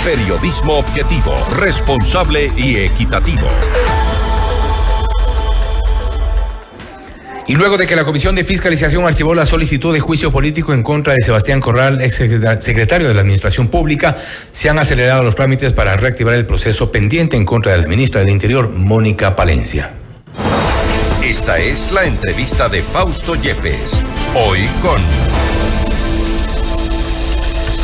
Periodismo objetivo, responsable y equitativo. Y luego de que la Comisión de Fiscalización archivó la solicitud de juicio político en contra de Sebastián Corral, ex secretario de la Administración Pública, se han acelerado los trámites para reactivar el proceso pendiente en contra de la ministra del Interior, Mónica Palencia. Esta es la entrevista de Fausto Yepes. Hoy con...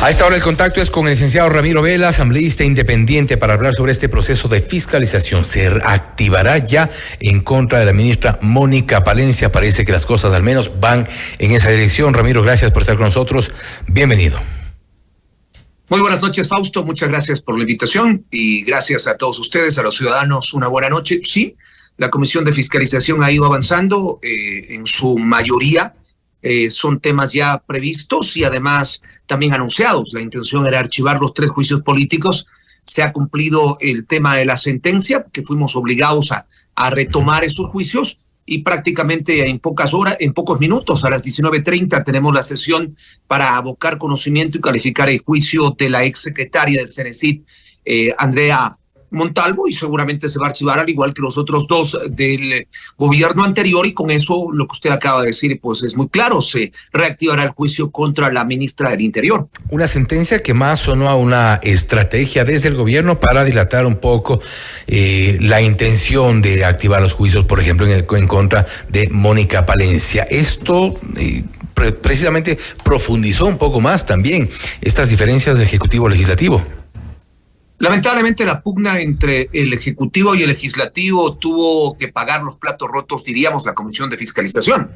A esta hora el contacto es con el licenciado Ramiro Vela, asambleísta independiente, para hablar sobre este proceso de fiscalización. ¿Se activará ya en contra de la ministra Mónica Palencia? Parece que las cosas al menos van en esa dirección. Ramiro, gracias por estar con nosotros. Bienvenido. Muy buenas noches, Fausto. Muchas gracias por la invitación y gracias a todos ustedes, a los ciudadanos, una buena noche. Sí, la Comisión de Fiscalización ha ido avanzando en su mayoría. Son temas ya previstos y además también anunciados. La intención era archivar los 3 juicios políticos. Se ha cumplido el tema de la sentencia, que fuimos obligados a retomar esos juicios, y prácticamente en pocas horas, en pocos minutos, a las 19:30, tenemos la sesión para abocar conocimiento y calificar el juicio de la exsecretaria del CENESID, Andrea Montalvo, y seguramente se va a archivar al igual que los otros 2 del gobierno anterior, y con eso lo que usted acaba de decir pues es muy claro, se reactivará el juicio contra la ministra del Interior. Una sentencia que más sonó a una estrategia desde el gobierno para dilatar un poco la intención de activar los juicios, por ejemplo, en contra de Mónica Palencia. Esto precisamente profundizó un poco más también estas diferencias de Ejecutivo-Legislativo. Lamentablemente la pugna entre el Ejecutivo y el Legislativo tuvo que pagar los platos rotos, diríamos, la Comisión de Fiscalización,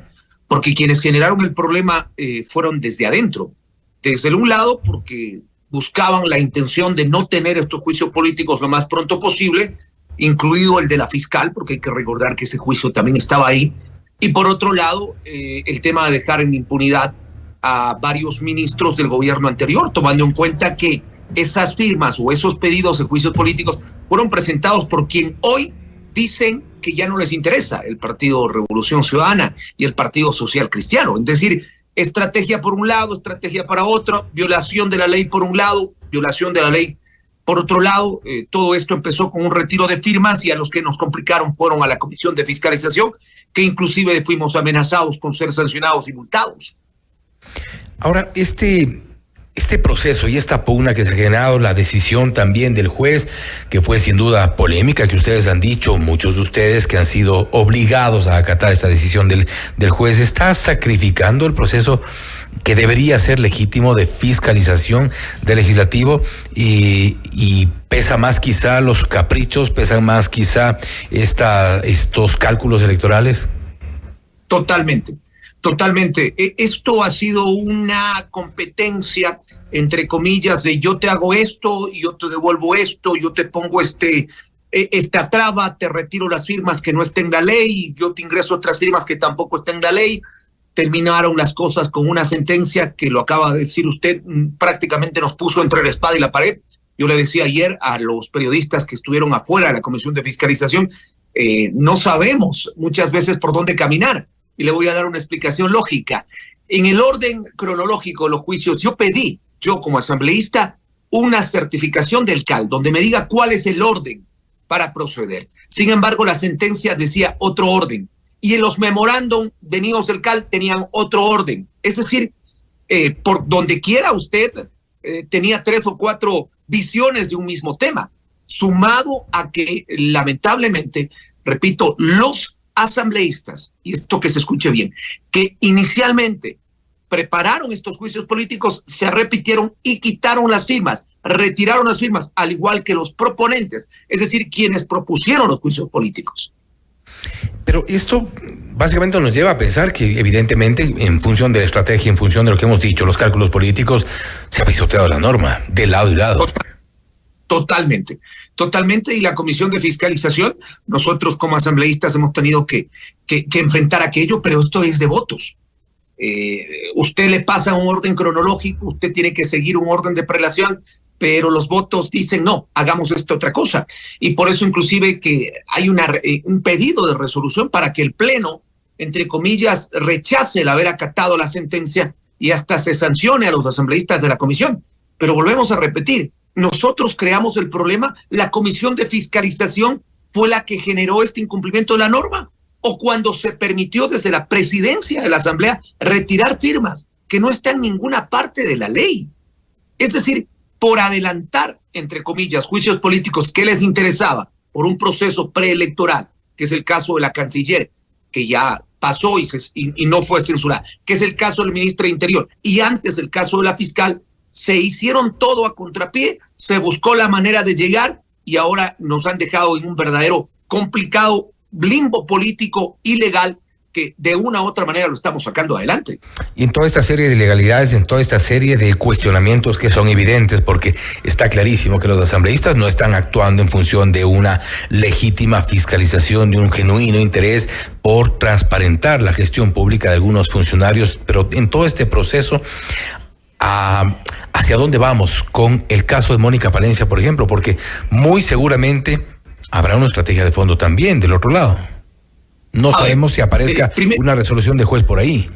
porque quienes generaron el problema fueron desde adentro. Desde un lado, porque buscaban la intención de no tener estos juicios políticos lo más pronto posible, incluido el de la fiscal, porque hay que recordar que ese juicio también estaba ahí. Y por otro lado, el tema de dejar en impunidad a varios ministros del gobierno anterior, tomando en cuenta que esas firmas o esos pedidos de juicios políticos fueron presentados por quien hoy dicen que ya no les interesa, el Partido Revolución Ciudadana y el Partido Social Cristiano. Es decir, estrategia por un lado, estrategia para otro, violación de la ley por un lado, violación de la ley por otro lado. Todo esto empezó con un retiro de firmas, y a los que nos complicaron fueron a la Comisión de Fiscalización, que inclusive fuimos amenazados con ser sancionados y multados. Ahora, este proceso y esta pugna que se ha generado, la decisión también del juez, que fue sin duda polémica, que ustedes han dicho, muchos de ustedes que han sido obligados a acatar esta decisión del juez, está sacrificando el proceso que debería ser legítimo de fiscalización del legislativo, y pesa más quizá los caprichos, pesan más quizá estos cálculos electorales. Totalmente. Esto ha sido una competencia, entre comillas, de yo te hago esto, y yo te devuelvo esto, yo te pongo esta traba, te retiro las firmas que no estén en la ley, yo te ingreso otras firmas que tampoco estén en la ley. Terminaron las cosas con una sentencia que, lo acaba de decir usted, prácticamente nos puso entre la espada y la pared. Yo le decía ayer a los periodistas que estuvieron afuera de la Comisión de Fiscalización, no sabemos muchas veces por dónde caminar. Y le voy a dar una explicación lógica. En el orden cronológico de los juicios, yo como asambleísta, una certificación del CAL, donde me diga cuál es el orden para proceder. Sin embargo, la sentencia decía otro orden, y en los memorándum venidos del CAL tenían otro orden. Es decir, por donde quiera usted tenía 3 o 4 visiones de un mismo tema, sumado a que, lamentablemente, repito, los asambleístas, y esto que se escuche bien, que inicialmente prepararon estos juicios políticos, se repitieron y quitaron las firmas, retiraron las firmas, al igual que los proponentes, es decir, quienes propusieron los juicios políticos. Pero esto básicamente nos lleva a pensar que, evidentemente, en función de la estrategia, en función de lo que hemos dicho, los cálculos políticos, se ha pisoteado la norma de lado y lado. Totalmente, y la Comisión de Fiscalización, nosotros como asambleístas hemos tenido que enfrentar aquello, pero esto es de votos. Usted le pasa un orden cronológico, usted tiene que seguir un orden de prelación, pero los votos dicen no, hagamos esto otra cosa. Y por eso inclusive que hay un pedido de resolución para que el Pleno, entre comillas, rechace el haber acatado la sentencia y hasta se sancione a los asambleístas de la comisión. Pero volvemos a repetir, nosotros creamos el problema, la comisión de fiscalización fue la que generó este incumplimiento de la norma, o cuando se permitió desde la presidencia de la Asamblea retirar firmas que no están en ninguna parte de la ley. Es decir, por adelantar, entre comillas, juicios políticos que les interesaba por un proceso preelectoral, que es el caso de la canciller, que ya pasó y no fue censurada, que es el caso del ministro de Interior, y antes el caso de la fiscal, se hicieron todo a contrapié, se buscó la manera de llegar y ahora nos han dejado en un verdadero complicado limbo político ilegal que de una u otra manera lo estamos sacando adelante. Y en toda esta serie de ilegalidades, en toda esta serie de cuestionamientos que son evidentes, porque está clarísimo que los asambleístas no están actuando en función de una legítima fiscalización, de un genuino interés por transparentar la gestión pública de algunos funcionarios, pero en todo este proceso, ¿hacia dónde vamos con el caso de Mónica Palencia, por ejemplo? Porque muy seguramente habrá una estrategia de fondo también del otro lado. No sabemos si aparezca una resolución de juez por ahí.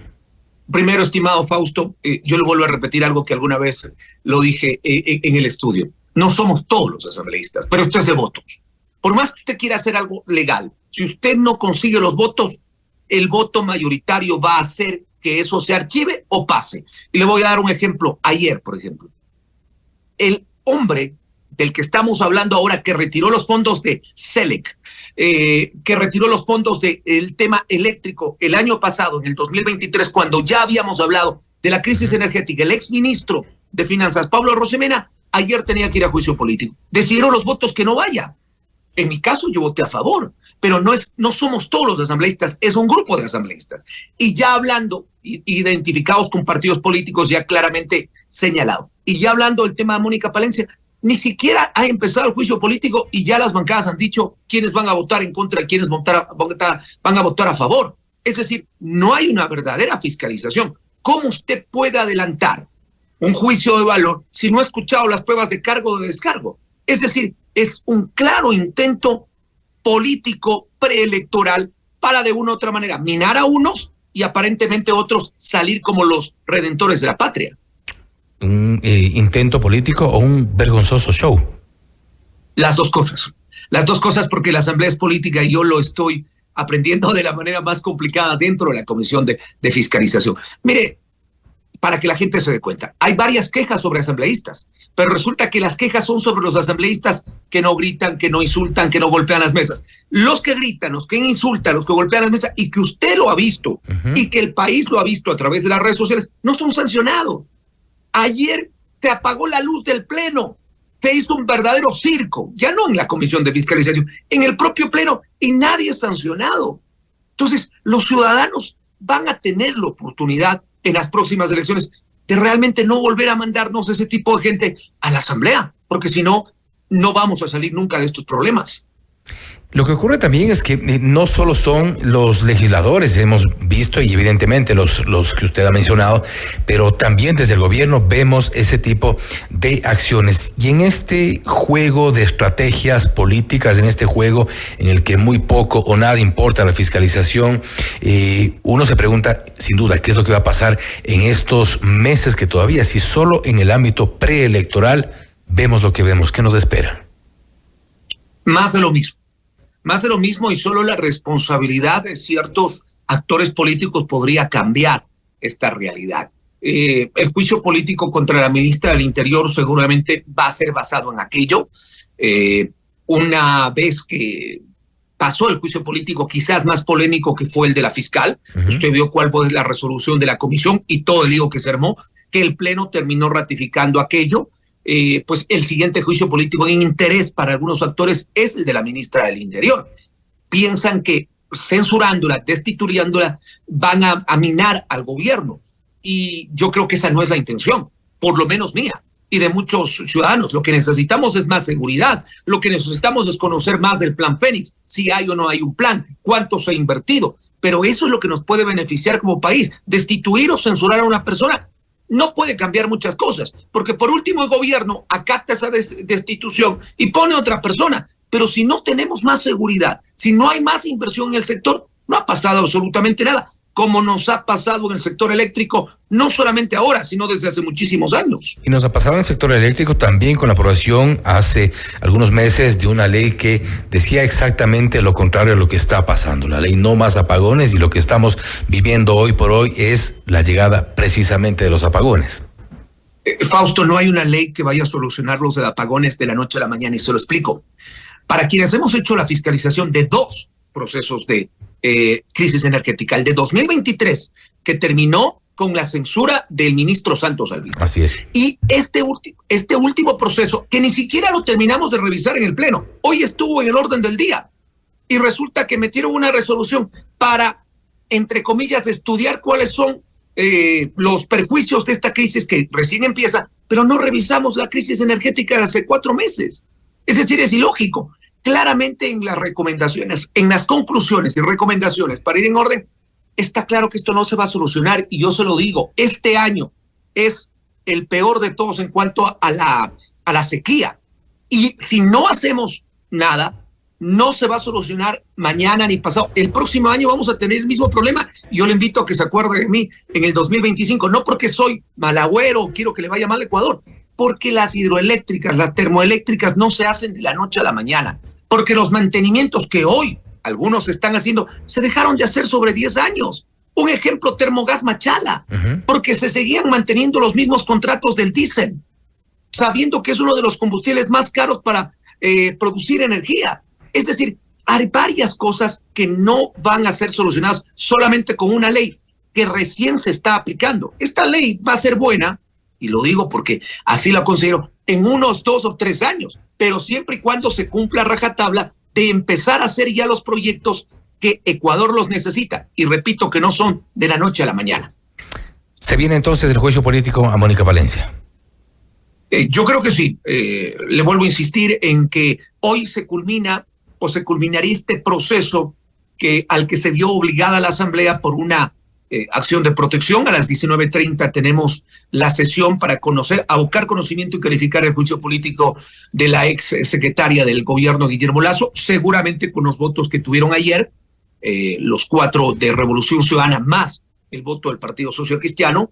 Primero, estimado Fausto, yo le vuelvo a repetir algo que alguna vez lo dije en el estudio. No somos todos los asambleístas, pero esto es de votos. Por más que usted quiera hacer algo legal, si usted no consigue los votos, el voto mayoritario va a hacer que eso se archive o pase. Y le voy a dar un ejemplo. Ayer, por ejemplo, el hombre del que estamos hablando ahora, que retiró los fondos de SELEC, que retiró los fondos del tema eléctrico el año pasado, en el 2023, cuando ya habíamos hablado de la crisis energética, el exministro de Finanzas, Pablo Rosemena, ayer tenía que ir a juicio político. Decidieron los votos que no vaya. En mi caso, yo voté a favor, pero no somos todos los asambleístas, es un grupo de asambleístas. Y ya hablando, identificados con partidos políticos ya claramente señalados, y ya hablando del tema de Mónica Palencia, ni siquiera ha empezado el juicio político y ya las bancadas han dicho quiénes van a votar en contra y quiénes van a votar a favor. Es decir, no hay una verdadera fiscalización. ¿Cómo usted puede adelantar un juicio de valor si no ha escuchado las pruebas de cargo o de descargo? Es decir, es un claro intento político preelectoral para de una u otra manera minar a unos y aparentemente otros salir como los redentores de la patria. ¿Un intento político o un vergonzoso show? Las dos cosas, porque la asamblea es política y yo lo estoy aprendiendo de la manera más complicada dentro de la comisión de fiscalización. Mire, para que la gente se dé cuenta, hay varias quejas sobre asambleístas, pero resulta que las quejas son sobre los asambleístas que no gritan, que no insultan, que no golpean las mesas. Los que gritan, los que insultan, los que golpean las mesas, y que usted lo ha visto, y que el país lo ha visto a través de las redes sociales, no son sancionados. Ayer te apagó la luz del pleno, te hizo un verdadero circo, ya no en la comisión de fiscalización, en el propio pleno, y nadie es sancionado. Entonces, los ciudadanos van a tener la oportunidad en las próximas elecciones de realmente no volver a mandarnos ese tipo de gente a la asamblea, porque si no, no vamos a salir nunca de estos problemas. Lo que ocurre también es que no solo son los legisladores, hemos visto y evidentemente los que usted ha mencionado, pero también desde el gobierno vemos ese tipo de acciones. Y en este juego de estrategias políticas, en este juego en el que muy poco o nada importa la fiscalización, uno se pregunta sin duda qué es lo que va a pasar en estos meses que todavía, si solo en el ámbito preelectoral vemos lo que vemos, ¿qué nos espera? Más de lo mismo y solo la responsabilidad de ciertos actores políticos podría cambiar esta realidad. El juicio político contra la ministra del Interior seguramente va a ser basado en aquello. Una vez que pasó el juicio político quizás más polémico que fue el de la fiscal, usted vio cuál fue la resolución de la comisión y todo el lío que se armó, que el Pleno terminó ratificando aquello. Pues el siguiente juicio político en interés para algunos actores es el de la ministra del Interior. Piensan que censurándola, destituyéndola, van a minar al gobierno. Y yo creo que esa no es la intención, por lo menos mía y de muchos ciudadanos. Lo que necesitamos es más seguridad. Lo que necesitamos es conocer más del plan Fénix, si hay o no hay un plan, cuánto se ha invertido. Pero eso es lo que nos puede beneficiar como país. Destituir o censurar a una persona no puede cambiar muchas cosas, porque por último el gobierno acata esa destitución y pone a otra persona. Pero si no tenemos más seguridad, si no hay más inversión en el sector, no ha pasado absolutamente nada. como nos ha pasado en el sector eléctrico, no solamente ahora, sino desde hace muchísimos años. Y nos ha pasado en el sector eléctrico también con la aprobación hace algunos meses de una ley que decía exactamente lo contrario a lo que está pasando. La ley No Más Apagones, y lo que estamos viviendo hoy por hoy es la llegada precisamente de los apagones. Fausto, no hay una ley que vaya a solucionar los apagones de la noche a la mañana, y se lo explico. Para quienes hemos hecho la fiscalización de 2 procesos de crisis energética, el de 2023, que terminó con la censura del ministro Santos Alvira. Así es. Y este último proceso, que ni siquiera lo terminamos de revisar en el Pleno, hoy estuvo en el orden del día, y resulta que metieron una resolución para, entre comillas, estudiar cuáles son los perjuicios de esta crisis que recién empieza, pero no revisamos la crisis energética de hace 4 meses. Es decir, es ilógico. Claramente en las recomendaciones, en las conclusiones y recomendaciones, para ir en orden, está claro que esto no se va a solucionar, y yo se lo digo, este año es el peor de todos en cuanto a la sequía. Y si no hacemos nada, no se va a solucionar mañana ni pasado. El próximo año vamos a tener el mismo problema, y yo le invito a que se acuerde de mí en el 2025, no porque soy malagüero, quiero que le vaya mal a Ecuador, porque las hidroeléctricas, las termoeléctricas no se hacen de la noche a la mañana, porque los mantenimientos que hoy algunos están haciendo se dejaron de hacer sobre 10 años. Un ejemplo, Termogas Machala, porque se seguían manteniendo los mismos contratos del diésel, sabiendo que es uno de los combustibles más caros para producir energía. Es decir, hay varias cosas que no van a ser solucionadas solamente con una ley que recién se está aplicando. Esta ley va a ser buena, y lo digo porque así la considero, en unos 2 o 3 años, pero siempre y cuando se cumpla rajatabla de empezar a hacer ya los proyectos que Ecuador los necesita, y repito que no son de la noche a la mañana. ¿Se viene entonces el juicio político a Mónica Palencia? Yo creo que sí. Le vuelvo a insistir en que hoy se culminaría este proceso al que se vio obligada la Asamblea por una acción de protección. A las 19:30 tenemos la sesión para abocar conocimiento y calificar el juicio político de la ex secretaria del gobierno, Guillermo Lasso, seguramente con los votos que tuvieron ayer, los 4 de Revolución Ciudadana más el voto del Partido Social Cristiano.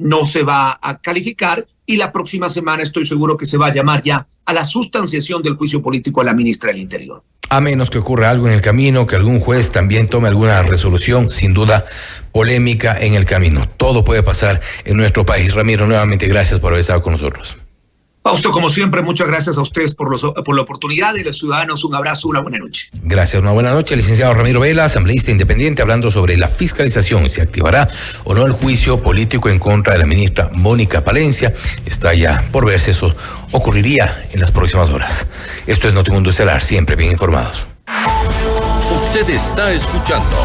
No se va a calificar, y la próxima semana estoy seguro que se va a llamar ya a la sustanciación del juicio político a la ministra del Interior. A menos que ocurra algo en el camino, que algún juez también tome alguna resolución, sin duda polémica en el camino. Todo puede pasar en nuestro país. Ramiro, nuevamente gracias por haber estado con nosotros. Fausto, como siempre, muchas gracias a ustedes por la oportunidad, y a los ciudadanos un abrazo, una buena noche. Gracias, una buena noche. Licenciado Ramiro Vela, asambleísta independiente, hablando sobre la fiscalización, si activará o no el juicio político en contra de la ministra Mónica Palencia. Está ya por ver si eso ocurriría en las próximas horas. Esto es Notimundo Estelar, siempre bien informados. Usted está escuchando